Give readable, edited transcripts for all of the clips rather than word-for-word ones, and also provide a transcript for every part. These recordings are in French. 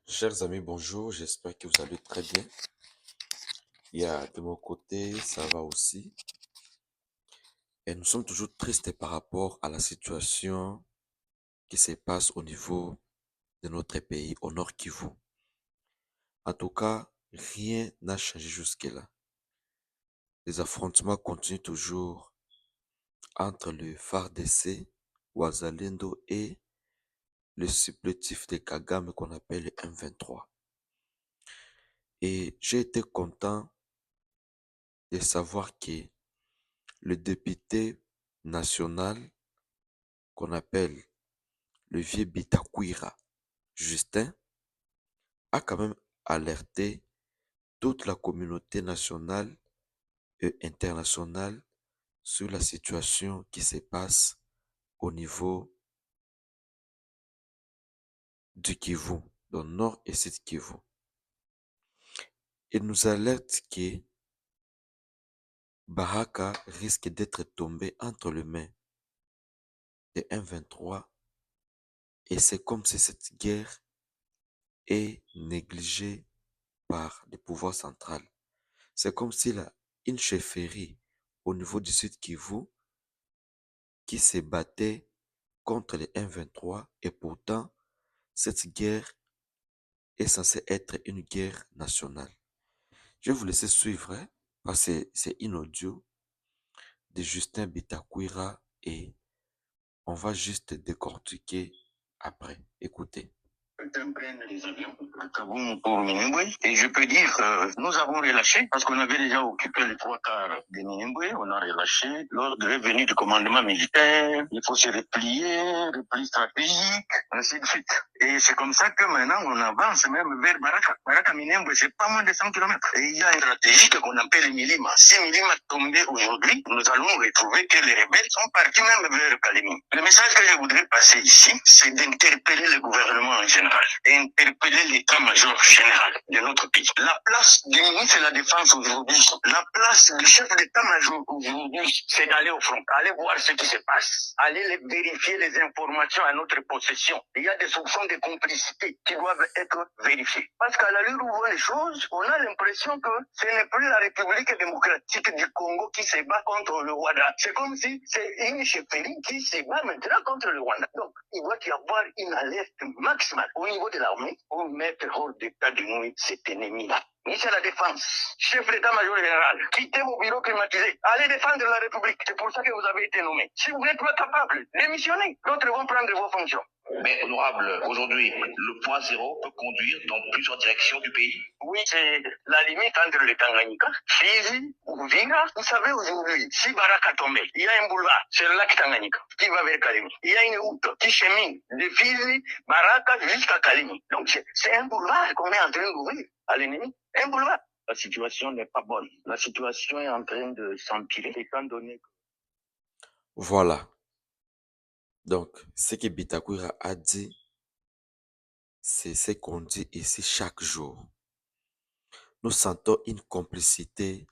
Chers amis, bonjour, j'espère que vous allez très bien. De mon côté, ça va aussi. Et nous sommes toujours tristes par rapport à la situation qui se passe au niveau de notre pays, au Nord Kivu. En tout cas, rien n'a changé jusque-là. Les affrontements continuent toujours entre le FARDC, Ouazalendo et le supplétif de Kagame qu'on appelle le M23. Et j'ai été content de savoir que le député national qu'on appelle le vieux Bitakwira Justin a quand même alerté toute la communauté nationale et internationale sur la situation qui se passe au niveau du Kivu, dans Nord et Sud Kivu. Il nous alerte que Baraka risque d'être tombé entre les mains des M23 et c'est comme si cette guerre est négligée par le pouvoir central. C'est comme s'il a une chefferie au niveau du Sud Kivu qui se battait contre les M23 et pourtant cette guerre est censée être une guerre nationale. Je vais vous laisser suivre parce que c'est une audio de Justin Bitakwira et on va juste décortiquer après. Écoutez. Prennent les avions à Kaboum pour Minembwe. Et je peux dire que nous avons relâché, parce qu'on avait déjà occupé les trois quarts de Minembwe, on a relâché. Lors de revenue du commandement militaire, il faut se replier, repli stratégique, ainsi de suite. Et c'est comme ça que maintenant on avance même vers Baraka. Baraka Minembwe, c'est pas moins de 100 km. Et il y a une stratégie qu'on appelle Milima. Si Milima tombait aujourd'hui, nous allons retrouver que les rebelles sont partis même vers Kalemi. Le message que je voudrais passer ici, c'est d'interpeller le gouvernement en général, d'interpeller l'état-major général de notre pays. La place du ministre de la Défense aujourd'hui, la place du chef d'état-major aujourd'hui, c'est d'aller au front, aller voir ce qui se passe, aller vérifier les informations à notre possession. Il y a des soupçons de complicité qui doivent être vérifiés. Parce qu'à l'allure où on voit les choses, on a l'impression que ce n'est plus la République démocratique du Congo qui se bat contre le Rwanda. C'est comme si c'est une chefferie qui se bat maintenant contre le Rwanda. Donc, il doit y avoir une alerte maximale au niveau de l'armée pour mettre hors d'état de nuit cet ennemi-là. Ministre de la Défense, chef d'état-major général, quittez vos bureaux climatisés, allez défendre la République. C'est pour ça que vous avez été nommé. Si vous n'êtes pas capable, démissionnez. D'autres vont prendre vos fonctions. Mais honorable, aujourd'hui, le point zéro peut conduire dans plusieurs directions du pays. Oui, c'est la limite entre le Tanganyika, Fizi, Uvira. Vous savez aujourd'hui, si Baraka tombe, il y a un boulevard, c'est le lac Tanganyika, qui va vers Kalemi. Il y a une route qui chemine de Fizi, Baraka jusqu'à Kalemi. Donc c'est un boulevard qu'on est en train d'ouvrir à l'ennemi. Un boulevard. La situation n'est pas bonne. La situation est en train de s'empirer étant donné que... Voilà. Donc, ce que Bitakwira a dit, c'est ce qu'on dit ici chaque jour. Nous sentons une complicité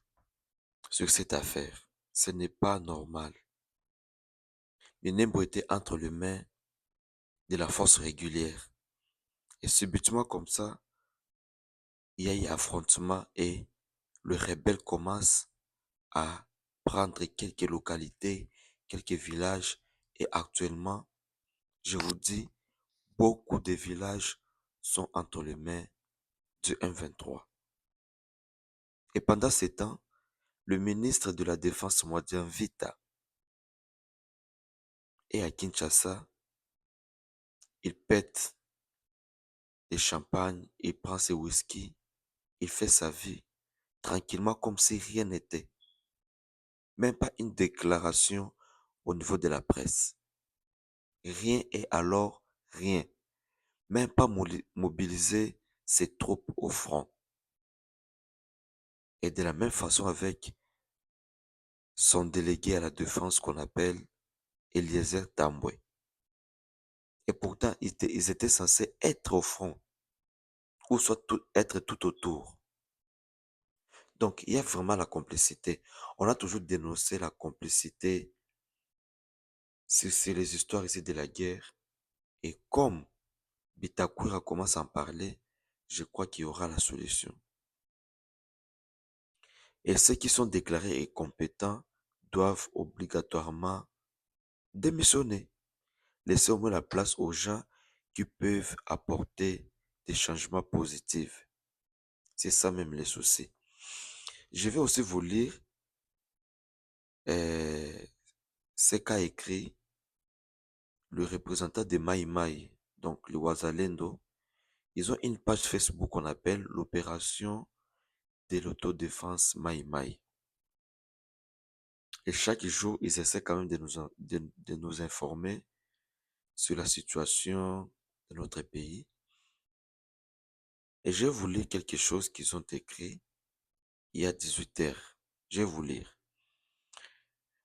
sur cette affaire. Ce n'est pas normal. Minembo était entre les mains de la force régulière. Et subitement comme ça, il y a eu affrontement et le rebelle commence à prendre quelques localités, quelques villages. Et actuellement, je vous dis, beaucoup de villages sont entre les mains du M23. Et pendant ce temps, le ministre de la Défense Modian Vita est à Kinshasa. Il pète des champagnes, il prend ses whisky, il fait sa vie tranquillement comme si rien n'était. Même pas une déclaration au niveau de la presse. Rien et alors rien. Même pas mobiliser ses troupes au front. Et de la même façon avec son délégué à la défense qu'on appelle Eliezer Tambwe. Et pourtant, ils étaient censés être au front, ou soit être tout autour. Donc, il y a vraiment la complicité. On a toujours dénoncé la complicité sur les histoires ici de la guerre. Et comme Bitakwira commence à en parler, je crois qu'il y aura la solution. Et ceux qui sont déclarés incompétents doivent obligatoirement démissionner. Laisser au moins la place aux gens qui peuvent apporter des changements positifs. C'est ça même les soucis. Je vais aussi vous lire euh, ce qu'a écrit le représentant de Mai Mai, donc le Wazalendo. Ils ont une page Facebook qu'on appelle l'opération de l'autodéfense Mai Mai. Et chaque jour, ils essaient quand même de nous informer sur la situation de notre pays. Et je vais vous lire quelque chose qu'ils ont écrit il y a 18 heures. Je vais vous lire.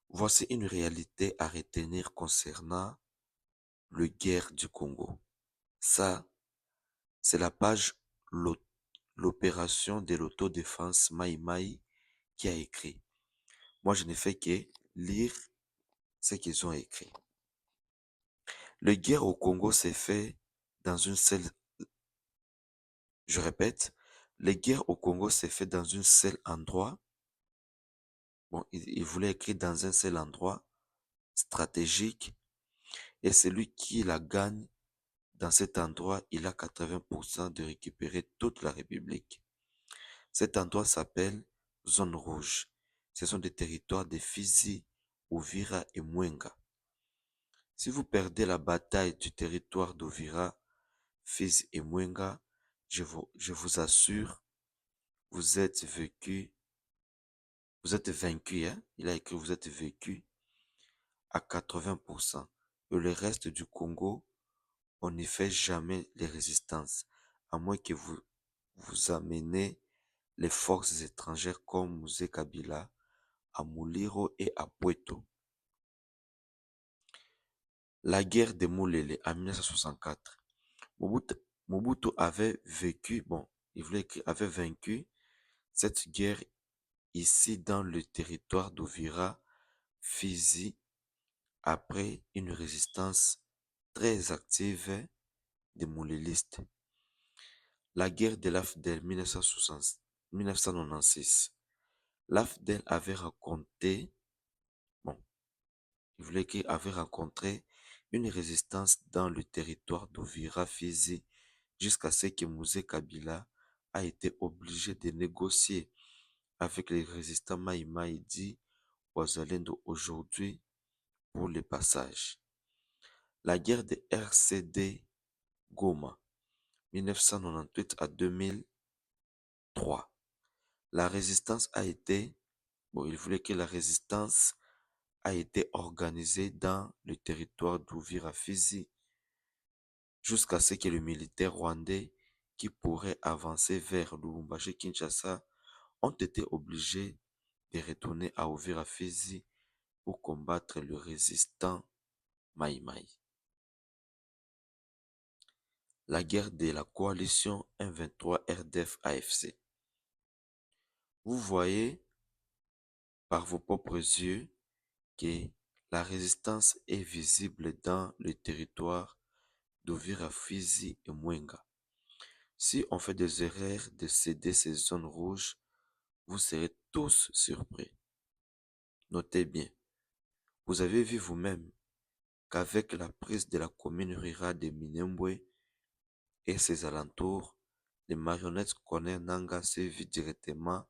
Voici une réalité à retenir concernant le guerre du Congo. Ça, c'est la page l'opération de l'autodéfense Mai Mai qui a écrit. Moi, je n'ai fait que lire ce qu'ils ont écrit. Le guerre au Congo s'est fait dans une seule... Je répète, le guerre au Congo s'est fait dans un seul endroit. Bon, il voulait écrire dans un seul endroit stratégique et celui qui la gagne dans cet endroit, il a 80% de récupérer toute la République. Cet endroit s'appelle Zone Rouge. Ce sont des territoires de Fizi, Uvira et Mwenga. Si vous perdez la bataille du territoire d'Uvira, Fizi et Mwenga, je vous assure, vous êtes vaincu, hein? Il a écrit vous êtes vaincu à 80%. Et le reste du Congo, on n'y fait jamais les résistances, à moins que vous amenez les forces étrangères comme Moussé Kabila à Mouliro et à Puerto. La guerre de Moulele en 1964. Mobutu avait vécu, bon, avait vaincu cette guerre ici dans le territoire d'Ovira, Fizi, après une résistance très active des moulélistes. La guerre de l'AFDEL 1996. L'AFDEL avait raconté, bon, il voulait qu'il avait rencontré une résistance dans le territoire d'Ovira Fizi jusqu'à ce que Moussé Kabila a été obligé de négocier avec les résistants Maïmaïdi Ouazalendo aujourd'hui pour le passage. La guerre de RCD Goma 1998 à 2003. La résistance a été, bon, il voulait que la résistance a été organisée dans le territoire d'Ouvira Fizi jusqu'à ce que le militaire rwandais qui pourrait avancer vers Lubumbashi Kinshasa ont été obligés de retourner à Uvira Fizi pour combattre le résistant Maï Maï. La guerre de la coalition M23 RDF AFC. Vous voyez par vos propres yeux que la résistance est visible dans le territoire d'Uvira Fizi et Mwenga. Si on fait des erreurs de céder ces zones rouges, vous serez tous surpris. Notez bien, vous avez vu vous-même qu'avec la prise de la commune rurale de Minembwe et ses alentours, les marionnettes Koné Nanga se vit directement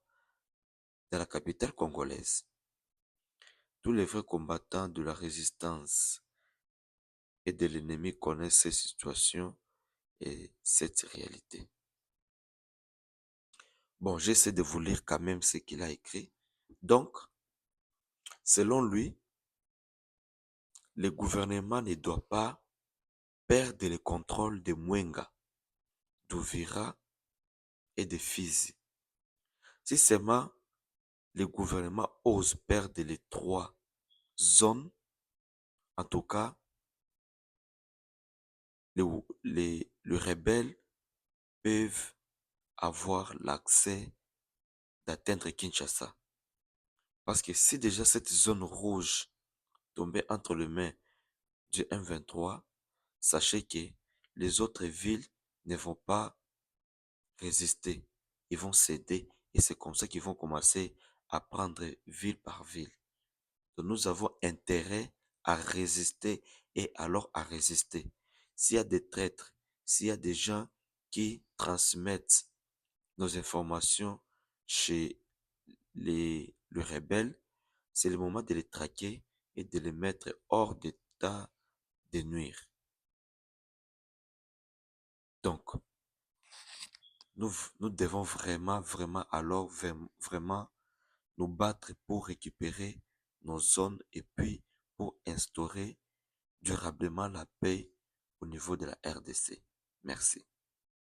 dans la capitale congolaise. Tous les vrais combattants de la résistance et de l'ennemi connaissent ces situations et cette réalité. Bon, j'essaie de vous lire quand même ce qu'il a écrit. Donc, selon lui, le gouvernement ne doit pas perdre le contrôle de Mwenga, d'Uvira et de Fizi. Si seulement le gouvernement ose perdre les trois zones, en tout cas, les rebelles peuvent avoir l'accès d'atteindre Kinshasa. Parce que si déjà cette zone rouge tombait entre les mains du M23, sachez que les autres villes ne vont pas résister, ils vont céder et c'est comme ça qu'ils vont commencer à prendre ville par ville. Donc nous avons intérêt à résister et alors à résister. S'il y a des traîtres, s'il y a des gens qui transmettent nos informations chez le rebelle, c'est le moment de les traquer et de les mettre hors d'état de nuire. Donc, nous devons vraiment alors vraiment nous battre pour récupérer nos zones et puis pour instaurer durablement la paix au niveau de la RDC. Merci.